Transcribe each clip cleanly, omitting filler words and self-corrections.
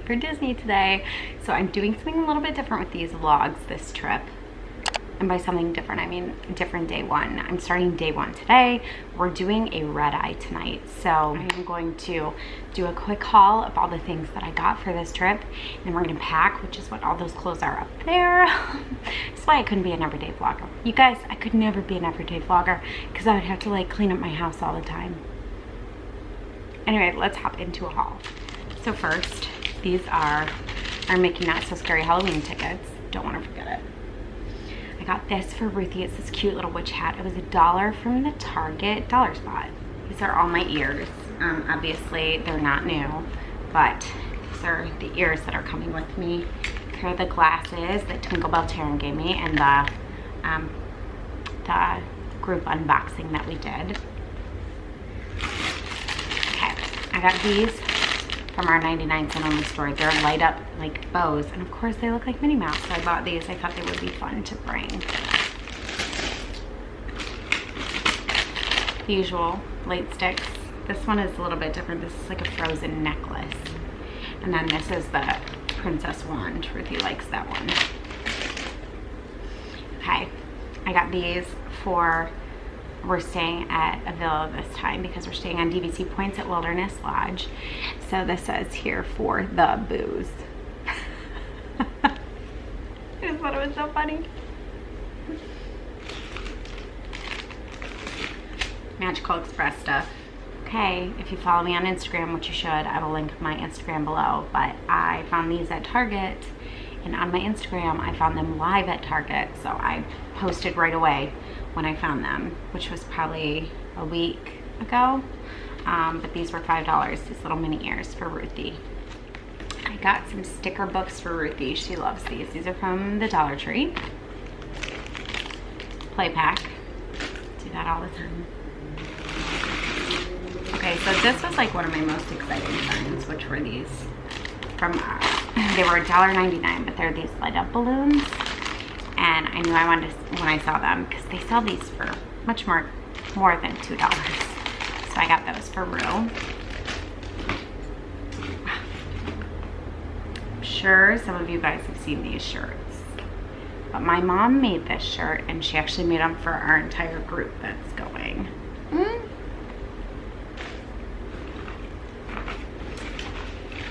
late for Disney today. So I'm doing something a little bit different with these vlogs this trip. And by something different, I mean different day one. I'm starting day one today. We're doing a red eye tonight. So I'm going to do a quick haul of all the things that I got for this trip. And we're gonna pack, which is what all those clothes are up there. That's why I couldn't be an everyday vlogger. You guys, I could never be an everyday vlogger because I would have to like clean up my house all the time. Anyway, let's hop into a haul. So first, these are our Mickey Not So Scary Halloween tickets. Don't want to forget it. I got this for Ruthie. It's this cute little witch hat. It was $1 from the Target dollar spot. These are all my ears. Obviously, they're not new, but these are the ears that are coming with me. Here are the glasses that Twinkle Bell Taryn gave me and the group unboxing that we did. Okay, I got these from our 99-cent only store. They're light up like bows, and of course they look like Minnie Mouse, so I bought these. I thought they would be fun to bring. The usual light sticks. This one is a little bit different. This is like a frozen necklace. And then this is the princess wand. Ruthie likes that one. Okay, I got these for, we're staying at a villa this time because we're staying on DVC points at Wilderness Lodge. So this says here for the booze. I just thought it was so funny. Magical Express stuff. Okay, if you follow me on Instagram, which you should, I will link my Instagram below, but I found these at Target, and on my Instagram I found them live at Target, so I posted right away when I found them, which was probably a week ago. But these were $5, these little mini ears for Ruthie. I got some sticker books for Ruthie. She loves these. These are from the Dollar Tree. Play pack. Do that all the time. Okay, so this was like one of my most exciting finds, which were these from, they were $1.99, but they're these light up balloons. And I knew I wanted to, when I saw them, because they sell these for much more than $2. So I got those for Rue. I'm sure some of you guys have seen these shirts, but my mom made this shirt, and she actually made them for our entire group that's going.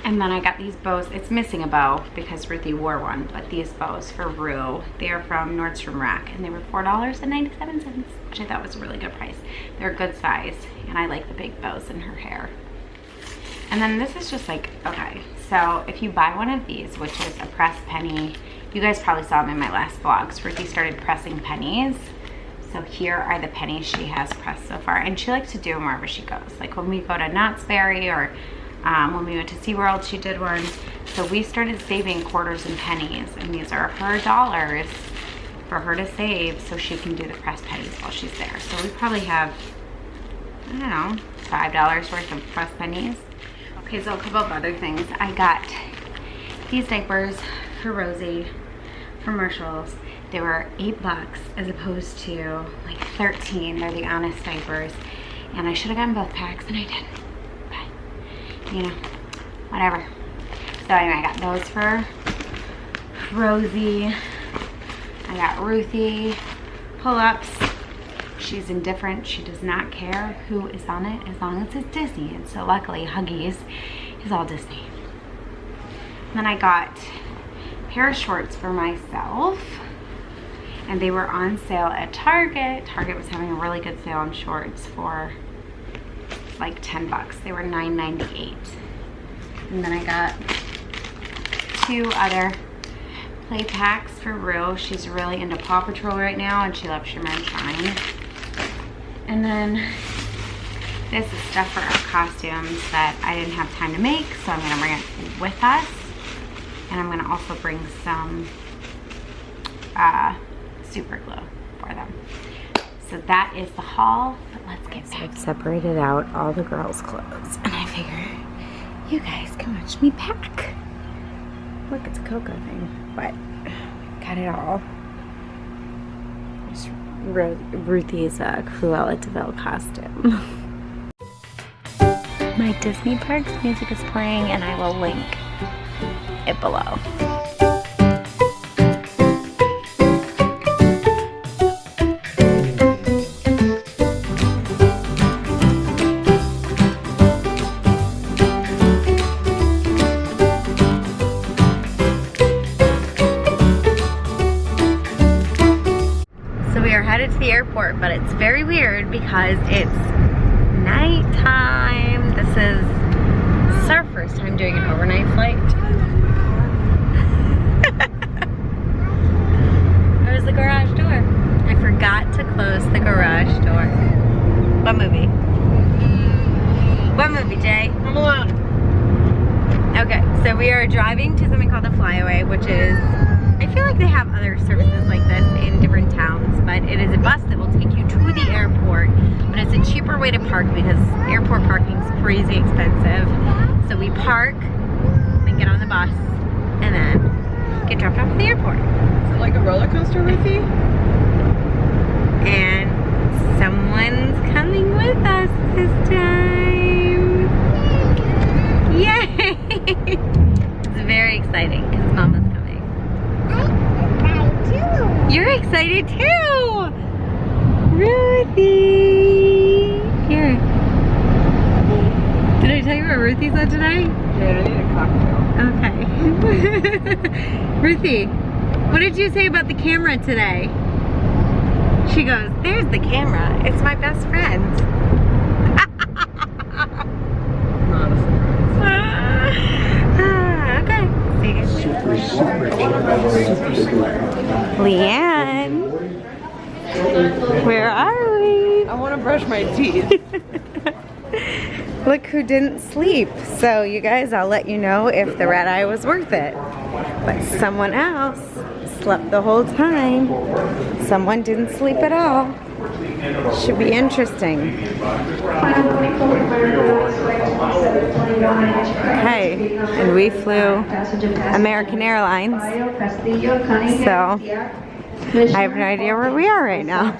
And then I got these bows. It's missing a bow because Ruthie wore one, but these bows for Rue, they are from Nordstrom Rack, and they were $4.97, which I thought was a really good price. They're a good size, and I like the big bows in her hair. And then this is just like, okay, so if you buy one of these, which is a pressed penny, you guys probably saw them in my last vlogs. Ruthie started pressing pennies. So here are the pennies she has pressed so far, and she likes to do them wherever she goes. Like when we go to Knott's Berry, or when we went to SeaWorld, she did one. So we started saving quarters and pennies, and these are her dollars for her to save so she can do the pressed pennies while she's there. So we probably have, I don't know, $5 worth of pressed pennies. Okay, so a couple of other things. I got these diapers for Rosie from Marshalls. They were $8 as opposed to like 13. They're the Honest diapers. And I should have gotten both packs, and I didn't. You know, whatever. So anyway, I got those for Rosie. I got Ruthie pull-ups. She's indifferent. She does not care who is on it as long as it's Disney. And so luckily, Huggies is all Disney. And then I got a pair of shorts for myself, and they were on sale at Target. Target was having a really good sale on shorts for like $10. They were $9.98. And then I got two other play packs for Rue. She's really into Paw Patrol right now, and she loves Shimmer and Shine. And then this is stuff for our costumes that I didn't have time to make, so I'm gonna bring it with us. And I'm gonna also bring some super glue for them. So that is the haul, but let's get back. I've separated out all the girls' clothes, and I figure you guys can watch me pack. Look, it's a Coco thing, but we've got it all. There's Ruthie's Cruella de Vil costume. My Disney Parks music is playing, and I will link it below. Headed to the airport, but it's very weird because it's nighttime. This is our first time doing an overnight flight. There's the garage door. I forgot to close the garage door. What movie? What movie, Jay? Home Alone. Okay, so we are driving to something called the Flyaway, which is, I feel like they have other services like this in different towns, but it is a bus that will take you to the airport, but it's a cheaper way to park because airport parking is crazy expensive. So we park, then get on the bus, and then get dropped off at the airport. Is it like a roller coaster, Ruthie? And someone's coming with us this time. Yay! It's very exciting because Mama's coming. You're excited too! Ruthie! Here. Did I tell you what Ruthie said today? Yeah, I need a cocktail. Okay. Ruthie, what did you say about the camera today? She goes, there's the camera. It's my best friend. Not a surprise. Okay. See you guys later. Leanne, where are we? I want to brush my teeth. Look who didn't sleep. So you guys, I'll let you know if the red eye was worth it. But someone else slept the whole time. Someone didn't sleep at all. Should be interesting. Okay, and we flew American Airlines. So I have no idea where we are right now.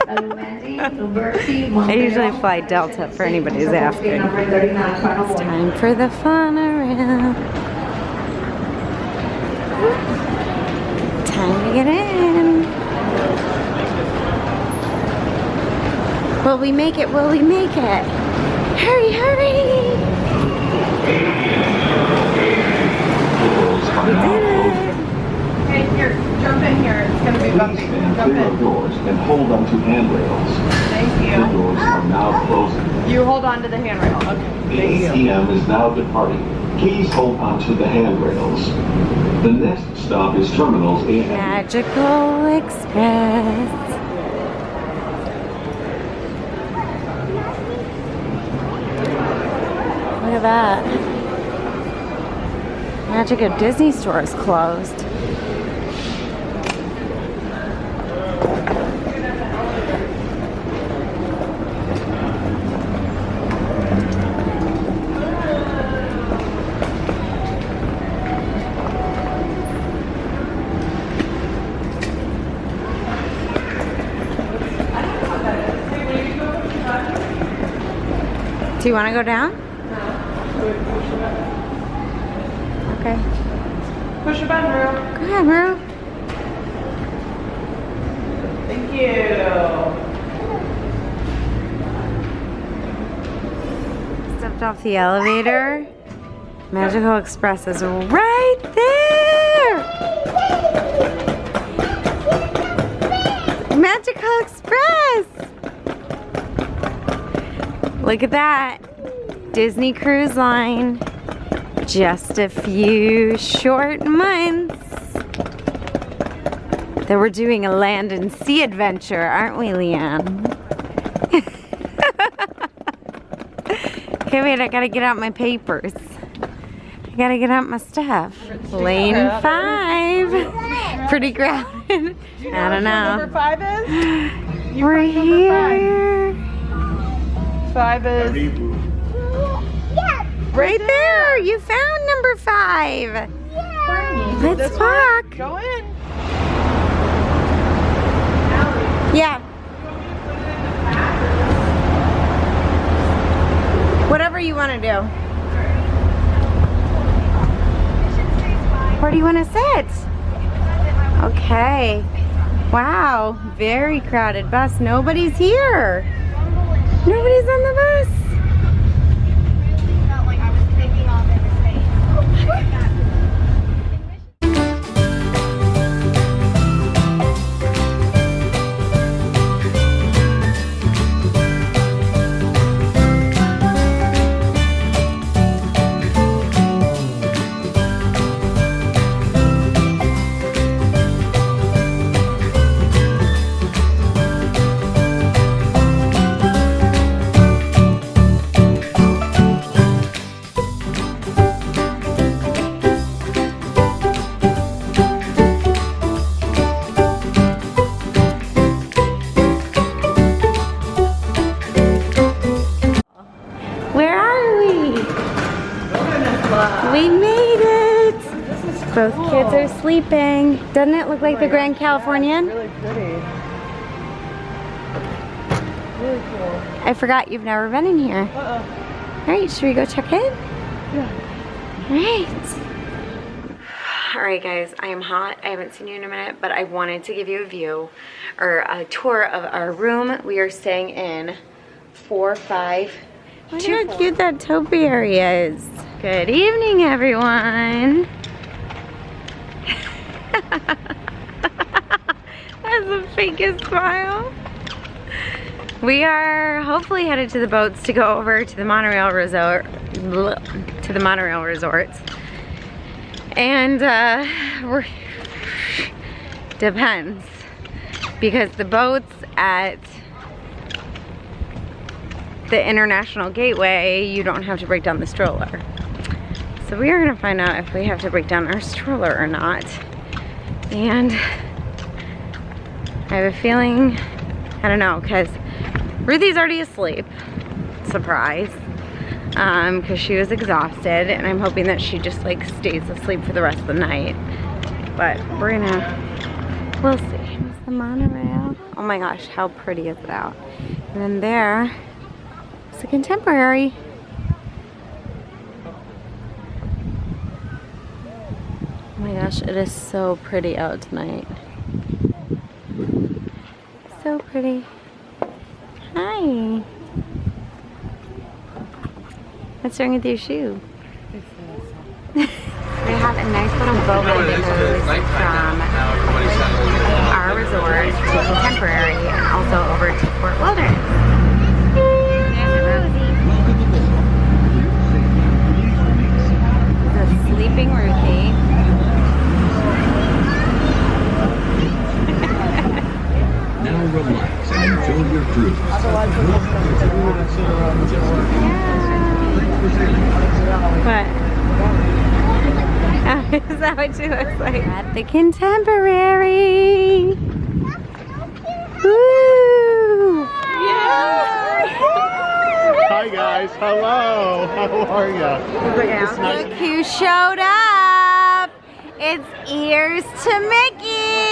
I usually fly Delta for anybody who's asking. It's time for the fun around. Time to get in. Will we make it? Will we make it? Hurry, hurry! We did it! Hey, here, jump in here. It's going to be bumpy. Jump in. Doors and hold onto handrails. Thank The you. doors are now closing. You hold on to the handrail. Okay. The Thank you. ATM is now departing. Please hold onto the handrails. The next stop is Terminals A. Magical Express. Look at that. Magic of Disney store is closed. Do you want to go down? Okay. Push the button, Ru. Go ahead, Ru. Thank you. Stepped off the elevator. Magical Express is right there. Magical Express. Look at that. Disney Cruise Line. Just a few short months that we're doing a land and sea adventure, aren't we, Leanne? Okay, wait, I gotta get out my papers. I gotta get out my stuff. Lane 5. Pretty crowded. I don't know. Number 5 is? We're here. 5 is right there. You found number 5. Let's this walk. one. Go in. Yeah. Whatever you want to do. do you want to sit? Okay. Wow, very crowded bus. Nobody's here. Nobody's on the bus. Where are we? We made it! Both kids are sleeping. Doesn't it look like the Grand Californian? Really pretty. Really cool. I forgot you've never been in here. Alright, should we go check in? Yeah. Alright. Alright guys, I am hot. I haven't seen you in a minute, but I wanted to give you a view or a tour of our room. We are staying in 4-5. Look how cute that topiary is. Good evening, everyone. That's the fakest smile. We are hopefully headed to the boats to go over to the monorail resort. And we're depends, because the boats at the International Gateway, you don't have to break down the stroller. So we are gonna find out if we have to break down our stroller or not. And I have a feeling, I don't know, because Ruthie's already asleep, surprise, because she was exhausted, and I'm hoping that she just like stays asleep for the rest of the night. But we're gonna, we'll see. Here's the monorail. Oh my gosh, how pretty is it out? And then there, it's a contemporary. Oh my gosh, it is so pretty out tonight. So pretty. Hi. What's wrong with your shoe? We have a nice little boat that goes from our resort to Contemporary and also over to Fort Wilderness. There's Rosie. The sleeping Ruthie. Now relax and enjoy your cruise. What? Is that what she looks like? At the Contemporary. Woo! Yeah! Hi guys, hello. How are ya? Look who showed up! It's Ears to Mickey!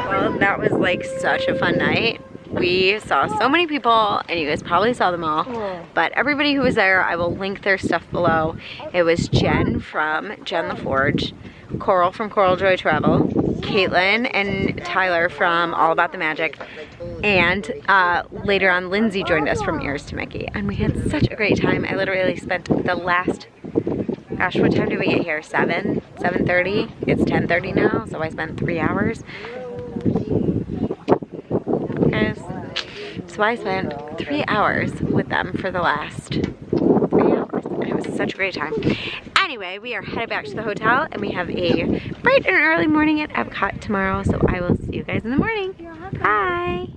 Well, that was like such a fun night. We saw so many people, and you guys probably saw them all, but everybody who was there, I will link their stuff below. It was Jen from Jen the Forge, Coral from Coral Joy Travel, Caitlin and Tyler from All About the Magic, and later on Lindsay joined us from Ears to Mickey, and we had such a great time. I literally spent the last, gosh, what time did we get here? 7:30? It's 10:30 now, so I spent 3 hours. So I spent 3 hours with them for the last 3 hours, and it was such a great time. Anyway, we are headed back to the hotel, and we have a bright and early morning at Epcot tomorrow, so I will see you guys in the morning. Bye!